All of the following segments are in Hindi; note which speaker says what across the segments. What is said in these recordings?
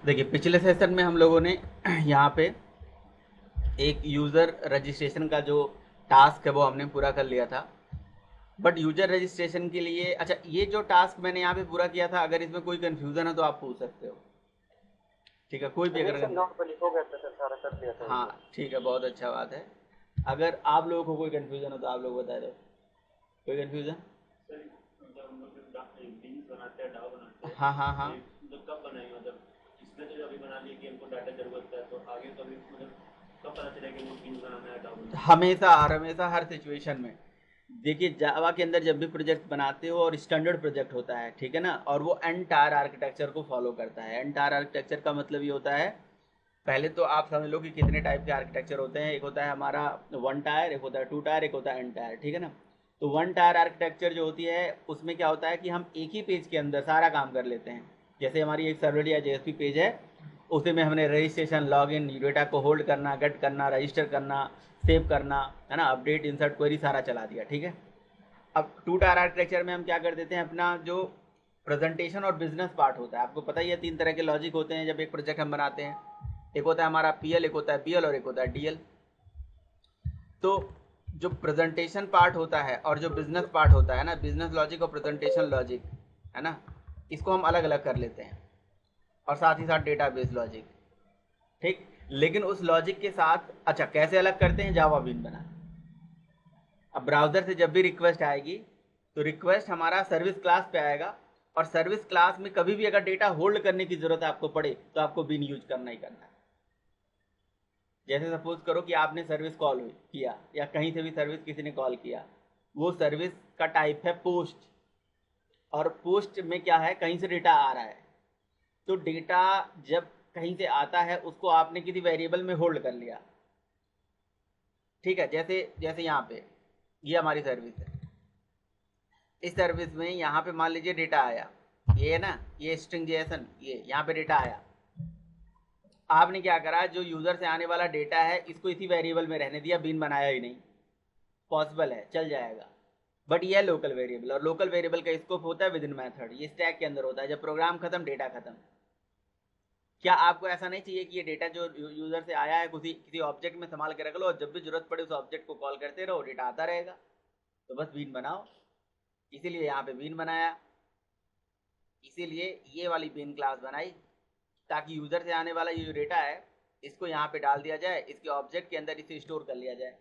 Speaker 1: देखिए पिछले सेशन में हम लोगों ने यहाँ पे एक यूज़र रजिस्ट्रेशन का जो टास्क है वो हमने पूरा कर लिया था। बट यूजर रजिस्ट्रेशन के लिए, अच्छा, ये जो टास्क मैंने यहाँ पे पूरा किया था, अगर इसमें कोई कंफ्यूजन है तो आप पूछ सकते हो। ठीक है, कोई भी
Speaker 2: नहीं
Speaker 1: अगर
Speaker 2: सर, नोट पे लिखो गया था सर, सारा कर लिया था
Speaker 1: हाँ
Speaker 2: ये।
Speaker 1: ठीक है, बहुत अच्छा बात है। अगर आप लोगों को कोई कंफ्यूजन हो तो आप लोग बता दो। कोई कंफ्यूजन?
Speaker 3: सर मतलब हम लोग जब बीन्स बनाते हैं, डाव बनाते हैं,
Speaker 1: हाँ हाँ
Speaker 3: तो
Speaker 1: हाँ।
Speaker 3: ये मतलब कब बनाएंगे? मतलब इसमें तो अभी बना लिए कि हमको डाटा जरूरत है, तो आगे कभी मतलब कब पता चलेगा कि हमको बीन्स बनाना है, डाव बनाना है?
Speaker 1: हमेशा और हमेशा हर सिचुएशन में। देखिए जावा के अंदर जब भी प्रोजेक्ट बनाते हो और स्टैंडर्ड प्रोजेक्ट होता है, ठीक है ना, और वो एंटायर आर्किटेक्चर को फॉलो करता है। एंटायर आर्किटेक्चर का मतलब ये होता है, पहले तो आप समझ लो कि कितने टाइप के आर्किटेक्चर होते हैं। एक होता है हमारा वन टायर, एक होता है टू टायर, एक होता है एन टायर, ठीक है ना। तो वन टायर आर्किटेक्चर जो होती है उसमें क्या होता है कि हम एक ही पेज के अंदर सारा काम कर लेते हैं। जैसे हमारी एक सर्वर या जेएसपी पेज है, उसी में हमने रजिस्ट्रेशन, लॉगिन, डेटा को होल्ड करना, गेट करना, रजिस्टर करना, सेव करना, है ना, अपडेट, इंसर्ट, क्वेरी, सारा चला दिया, ठीक है। अब टू टायर आर्किटेक्चर में हम क्या कर देते हैं, अपना जो प्रेजेंटेशन और बिजनेस पार्ट होता है, आपको पता ही है 3 तरह के लॉजिक होते हैं जब एक प्रोजेक्ट हम बनाते हैं। एक होता है हमारा पीएल, एक होता है बीएल और एक होता है डीएल। तो जो प्रेजेंटेशन पार्ट होता है और जो बिजनेस पार्ट होता है ना, बिजनेस लॉजिक और प्रेजेंटेशन लॉजिक, है ना, इसको हम अलग अलग कर लेते हैं। और साथ ही साथ डेटाबेस लॉजिक, ठीक। लेकिन उस लॉजिक के साथ, अच्छा, कैसे अलग करते हैं, जावा बीन बना। अब ब्राउज़र से जब भी रिक्वेस्ट आएगी तो रिक्वेस्ट हमारा सर्विस क्लास पे आएगा, और सर्विस क्लास में कभी भी अगर डेटा होल्ड करने की ज़रूरत आपको पड़े तो आपको बीन यूज करना ही करना है। जैसे सपोज करो कि आपने सर्विस कॉल किया, या कहीं से भी सर्विस किसी ने कॉल किया, वो सर्विस का टाइप है पोस्ट, और पोस्ट में क्या है, कहीं से डेटा आ रहा है। तो डेटा जब कहीं से आता है उसको आपने किसी वेरिएबल में होल्ड कर लिया, ठीक है। जैसे जैसे यहाँ पे ये हमारी सर्विस है, इस सर्विस में यहाँ पे मान लीजिए डेटा आया, ये है ना, ये स्ट्रिंग जेएसएन, ये यहाँ पे डेटा आया। आपने क्या करा, जो यूजर से आने वाला डेटा है इसको इसी वेरिएबल में रहने दिया, बीन बनाया ही नहीं। पॉसिबल है, चल जाएगा। बट ये है लोकल वेरिएबल, और लोकल वेरिएबल का स्कोप होता है विद इन मैथड, ये स्टैक के अंदर होता है। जब प्रोग्राम खत्म, डेटा खत्म। क्या आपको ऐसा नहीं चाहिए कि ये डेटा जो यूजर से आया है किसी किसी ऑब्जेक्ट में संभाल के रख लो, और जब भी जरूरत पड़े उस ऑब्जेक्ट को कॉल करते रहो, डेटा आता रहेगा? तो बस बीन बनाओ। इसीलिए यहाँ पे बीन बनाया, इसीलिए ये वाली बीन क्लास बनाई, ताकि यूजर से आने वाला ये जो डेटा है इसको यहाँ पे डाल दिया जाए, इसके ऑब्जेक्ट के अंदर इसे स्टोर कर लिया जाए,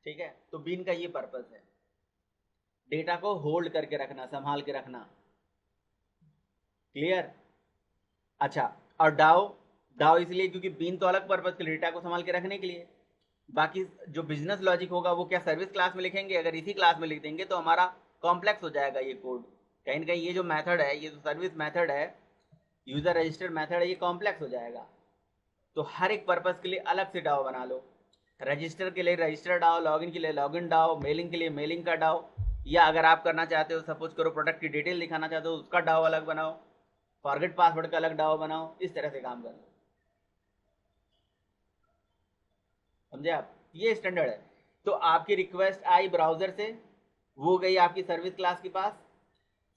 Speaker 1: ठीक है। तो बीन का ये पर्पस है, डेटा को होल्ड करके रखना, संभाल के रखना। क्लियर? अच्छा, और डाओ, डाओ इसलिए क्योंकि बीन तो अलग पर्पज के लिए, डेटा को संभाल के रखने के लिए। बाकी जो बिजनेस लॉजिक होगा वो क्या सर्विस क्लास में लिखेंगे? अगर इसी क्लास में लिख देंगे तो हमारा कॉम्प्लेक्स हो जाएगा ये कोड। कहीं ना कहीं ये जो मेथड है, ये जो सर्विस मेथड है, यूजर रजिस्टर्ड मेथड है, ये कॉम्प्लेक्स हो जाएगा। तो हर एक पर्पज के लिए अलग से डाओ बना लो। रजिस्टर के लिए रजिस्टर डाओ, लॉगिन के लिए लॉगिन डाओ, मेलिंग के लिए मेलिंग का डाओ, या अगर आप करना चाहते हो, सपोज करो प्रोडक्ट की डिटेल दिखाना चाहते हो, उसका डाओ अलग बनाओ, फॉरगेट पासवर्ड का अलग डाओ बनाओ, इस तरह से काम करो। समझे आप? ये स्टैंडर्ड है। तो आपकी रिक्वेस्ट आई ब्राउजर से, वो गई आपकी सर्विस क्लास के पास,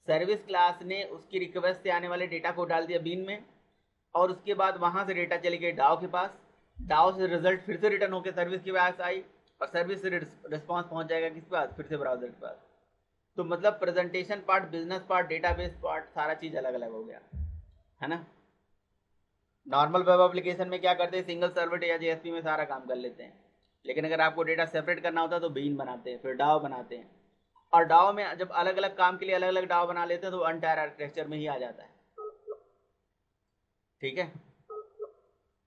Speaker 1: सर्विस क्लास ने उसकी रिक्वेस्ट से आने वाले डेटा को डाल दिया बीन में, और उसके बाद वहां से डेटा चली गई डाओ के पास, डाओ से रिजल्ट फिर से रिटर्न होकर सर्विस के पास आई, और सर्विस से रिस्पॉन्स पहुंच जाएगा किसके पास, फिर से ब्राउजर के पास। तो मतलब presentation part, business part, database part, सारा चीज अलग अलग हो गया, है ना। नॉर्मल वेब एप्लीकेशन में क्या करते हैं, सिंगल सर्वर या जेएसपी में सारा काम कर लेते हैं। लेकिन अगर आपको डेटा सेपरेट करना होता है तो बीन बनाते हैं, फिर डाओ बनाते हैं। और डाओ में जब अलग अलग काम के लिए अलग अलग डाओ बना लेते हैं तो अनटायर आर्किटेक्चर में ही आ जाता है, ठीक है।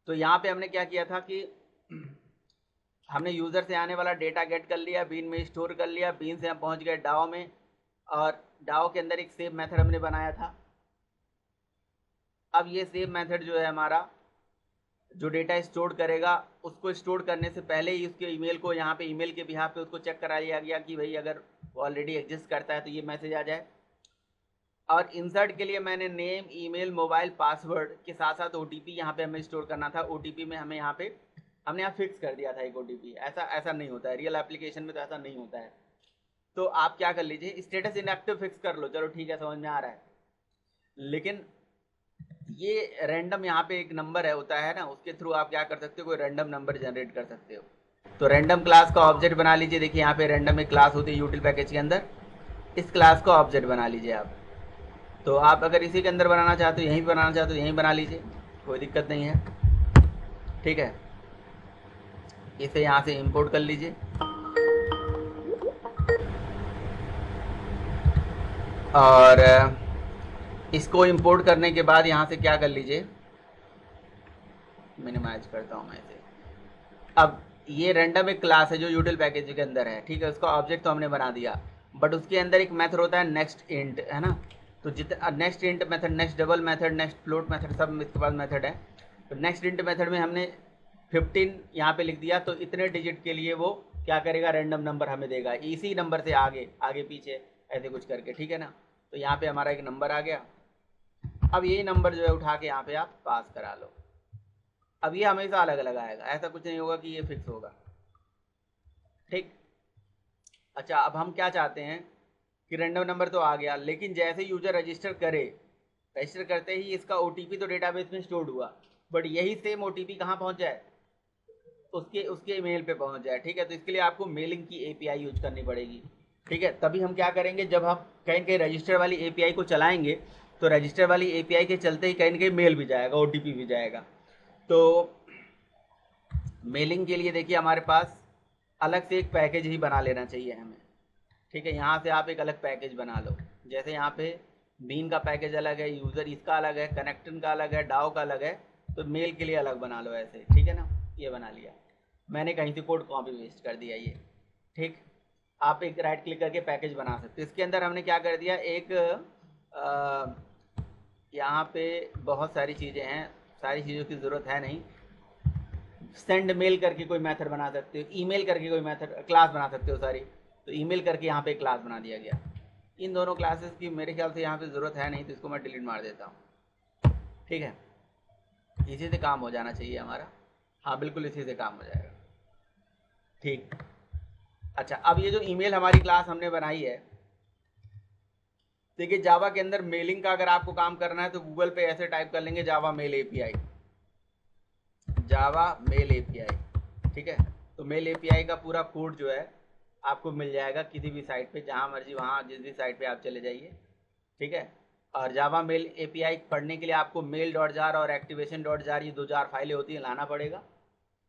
Speaker 1: तो यहाँ पे हमने क्या किया था कि हमने यूजर से आने वाला डेटा गेट कर लिया, बीन में स्टोर कर लिया, बीन से हम पहुंच गए डाओ में, और डाओ के अंदर एक सेव मेथड हमने बनाया था। अब ये सेव मेथड जो है हमारा, जो डेटा स्टोर करेगा, उसको स्टोर करने से पहले ही उसके ईमेल को, यहाँ पे ईमेल के बिहाफ पे उसको चेक करा लिया गया कि भाई अगर वो ऑलरेडी एग्जिस्ट करता है तो ये मैसेज आ जाए। और इंसर्ट के लिए मैंने नेम, ईमेल, मोबाइल, पासवर्ड के साथ साथ ओटीपी यहाँ पे हमें स्टोर करना था। ओटीपी में हमें यहाँ पे, हमने यहाँ फिक्स कर दिया था एक ओटीपी। ऐसा ऐसा नहीं होता है रियल एप्लीकेशन में, तो ऐसा नहीं होता है। तो आप क्या कर लीजिए, स्टेटस इनएक्टिव फिक्स कर लो, चलो ठीक है, समझ में आ रहा है। लेकिन ये रैंडम यहाँ पे एक नंबर है होता है ना, उसके थ्रू आप क्या कर सकते हो, कोई रैंडम नंबर जनरेट कर सकते हो। तो रैंडम क्लास का ऑब्जेक्ट बना लीजिए। देखिए यहाँ पे रैंडम एक क्लास होती है यूटिल पैकेज के अंदर, इस क्लास का ऑब्जेक्ट बना लीजिए आप। तो आप अगर इसी के अंदर बनाना चाहते हो, यहीं बनाना चाहते हो यहीं बना लीजिए, कोई दिक्कत नहीं है। ठीक है, इसे यहाँ से इंपोर्ट कर लीजिए और इसको इंपोर्ट करने के बाद यहाँ से क्या कर लीजिए, मिनिमाइज करता हूँ मैं इसे। अब ये रैंडम एक क्लास है जो यूटिल पैकेज के अंदर है, ठीक है, उसका ऑब्जेक्ट तो हमने बना दिया, बट उसके अंदर एक मेथड होता है नेक्स्ट इंट, है ना। तो जितना next int method, next double method, next float method, सब इसके पास मेथड है। तो नेक्स्ट इंट मेथड में हमने 15 यहाँ पे लिख दिया, तो इतने डिजिट के लिए वो क्या करेगा, रैंडम नंबर हमें देगा, इसी नंबर से आगे आगे पीछे ऐसे कुछ करके, ठीक है ना। तो यहाँ पे हमारा एक नंबर आ गया। अब यही नंबर जो है उठा के यहाँ पे आप पास करा लो। अब ये हमेशा अलग अलग आएगा, ऐसा कुछ नहीं होगा कि ये फिक्स होगा, ठीक। अच्छा, अब हम क्या चाहते हैं कि रैंडम नंबर तो आ गया, लेकिन जैसे यूजर रजिस्टर करे, रजिस्टर करते ही इसका ओटीपी तो डेटाबेस में स्टोर हुआ, बट यही सेम ओटीपी कहाँ पहुँच जाए, उसके उसके ईमेल पे पहुँच जाए, ठीक है। तो इसके लिए आपको मेलिंग की एपीआई यूज करनी पड़ेगी, ठीक है। तभी हम क्या करेंगे, जब हम कहीं कहीं रजिस्टर वाली एपीआई को चलाएंगे, तो रजिस्टर वाली एपीआई के चलते ही कहीं ना कहीं मेल भी जाएगा, ओटीपी भी जाएगा। तो मेलिंग के लिए देखिए हमारे पास अलग से एक पैकेज ही बना लेना चाहिए हमें, ठीक है। यहाँ से आप एक अलग पैकेज बना लो, जैसे यहाँ पे बीन का पैकेज अलग है, यूज़र इसका अलग है, कनेक्टन का अलग है, डाओ का अलग है, तो मेल के लिए अलग बना लो ऐसे, ठीक है ना। ये बना लिया मैंने, कहीं से कोड कॉपी पेस्ट कर दिया ये, ठीक। आप एक राइट क्लिक करके पैकेज बना सकते हो। इसके अंदर हमने क्या कर दिया, एक यहाँ पे बहुत सारी चीज़ें हैं, सारी चीज़ों की ज़रूरत है नहीं। सेंड मेल करके कोई मेथड बना सकते हो, ईमेल करके कोई मेथड क्लास बना सकते हो सारी। तो ईमेल करके यहाँ पे क्लास बना दिया गया। इन दोनों क्लासेस की मेरे ख्याल से यहाँ पे ज़रूरत है नहीं, तो इसको मैं डिलीट मार देता हूँ, ठीक है। इसी से काम हो जाना चाहिए हमारा, हाँ बिल्कुल इसी से काम हो जाएगा, ठीक। अच्छा, अब ये जो ईमेल हमारी क्लास हमने बनाई है, देखिए जावा के अंदर मेलिंग का अगर आपको काम करना है तो गूगल पे ऐसे टाइप कर लेंगे जावा मेल एपीआई, जावा मेल एपीआई, ठीक है। तो मेल एपीआई का पूरा कोड जो है आपको मिल जाएगा किसी भी साइट पे, जहाँ मर्जी वहाँ जिस भी साइट पे आप चले जाइए, ठीक है। और जावा मेल एपीआई पढ़ने के लिए आपको मेल डॉट जार और एक्टिवेशन डॉट जार, ये 2 जार फाइलें होती हैं, लाना पड़ेगा,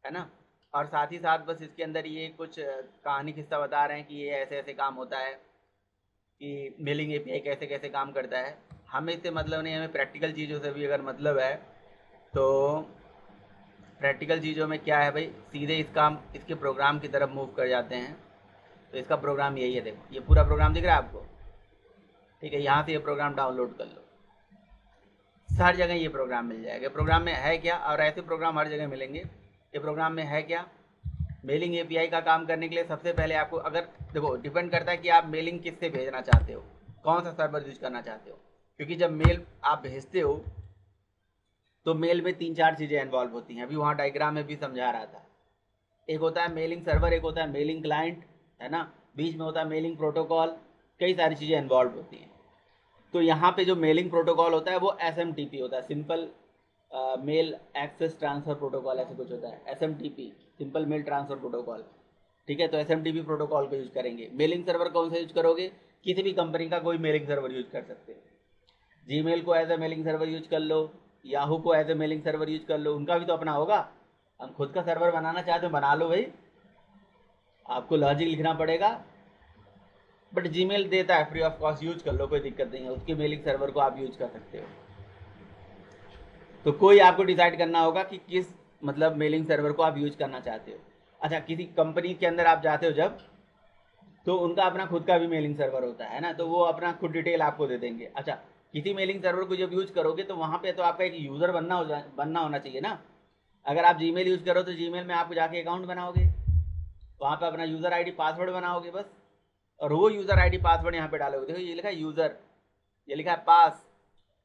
Speaker 1: है ना। और साथ ही साथ बस इसके अंदर ये कुछ कहानी किस्सा बता रहे हैं कि ये ऐसे ऐसे काम होता है, कि मेलिंग एपीआई कैसे कैसे काम करता है। हमें इससे मतलब नहीं, हमें प्रैक्टिकल चीज़ों से भी अगर मतलब है तो प्रैक्टिकल चीज़ों में क्या है भाई, सीधे इसके प्रोग्राम की तरफ मूव कर जाते हैं। तो इसका प्रोग्राम यही है, देखो ये पूरा प्रोग्राम दिख रहा है आपको, ठीक है। यहाँ से ये प्रोग्राम डाउनलोड कर लो, हर जगह ये प्रोग्राम मिल जाएगा। प्रोग्राम में है क्या, और ऐसे प्रोग्राम हर जगह मिलेंगे। ये प्रोग्राम में है क्या, मेलिंग एपीआई का काम करने के लिए सबसे पहले आपको, अगर देखो डिपेंड करता है कि आप मेलिंग किससे भेजना चाहते हो, कौन सा सर्वर यूज करना चाहते हो। क्योंकि जब मेल आप भेजते हो तो मेल में 3-4 चीज़ें इन्वॉल्व होती हैं, अभी वहाँ डायग्राम में भी समझा रहा था। एक होता है मेलिंग सर्वर, एक होता है मेलिंग क्लाइंट, है ना, बीच में होता है मेलिंग प्रोटोकॉल, कई सारी चीज़ें इन्वॉल्व होती हैं। तो यहाँ पे जो मेलिंग प्रोटोकॉल होता है वो SMTP होता है, simple mail access transfer protocol, ऐसे कुछ होता है SMTP, simple mail transfer protocol, ठीक है। तो SMTP प्रोटोकॉल को यूज़ करेंगे। मेलिंग सर्वर कौन सा यूज करोगे, किसी भी कंपनी का कोई मेलिंग सर्वर यूज कर सकते हैं। जीमेल को as a mailing server use कर लो, याहू को as a mailing server use कर लो, उनका भी तो अपना होगा। हम खुद का सर्वर बनाना चाहते हो बना लो भाई, आपको लॉजिक लिखना पड़ेगा, बट जीमेल देता है फ्री ऑफ कॉस्ट, यूज कर लो, कोई दिक्कत नहीं है, उसके मेलिंग सर्वर को आप यूज कर सकते हो। तो कोई आपको डिसाइड करना होगा कि किस मतलब मेलिंग सर्वर को आप यूज करना चाहते हो। अच्छा, किसी कंपनी के अंदर आप जाते हो जब, तो उनका अपना खुद का भी मेलिंग सर्वर होता है ना, तो वो अपना खुद डिटेल आपको दे देंगे। अच्छा, किसी मेलिंग सर्वर को जब यूज करोगे तो वहाँ पे तो आपका एक यूज़र बनना होना चाहिए ना। अगर आप जीमेल यूज़ करो तो जीमेल में आप जाके अकाउंट बनाओगे, वहाँ पे अपना यूज़र आईडी पासवर्ड बनाओगे बस, और वो यूज़र आईडी पासवर्ड यहाँ पे डालोगे। देखो ये लिखा है यूज़र, ये लिखा है पास,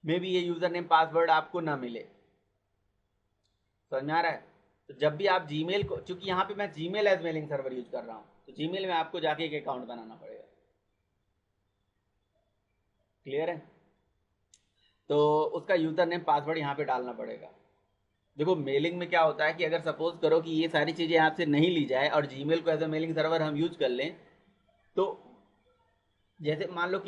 Speaker 1: मे भी ये यूज़र नेम पासवर्ड आपको ना मिले, समझ में आ रहा है। तो जब भी आप जीमेल को, चूंकि यहाँ पे मैं Gmail as mailing server use कर रहा हूँ, तो जीमेल में आपको जाके एक अकाउंट बनाना पड़ेगा, क्लियर है। तो उसका यूज़र नेम पासवर्ड यहाँ पे डालना पड़ेगा। देखो मेलिंग में क्या होता है कि अगर सपोज करो कि ये सारी चीज़ें आपसे नहीं ली जाए और जीमेल को एज अ मेलिंग सर्वर हम यूज कर लें, तो जैसे मान लो कि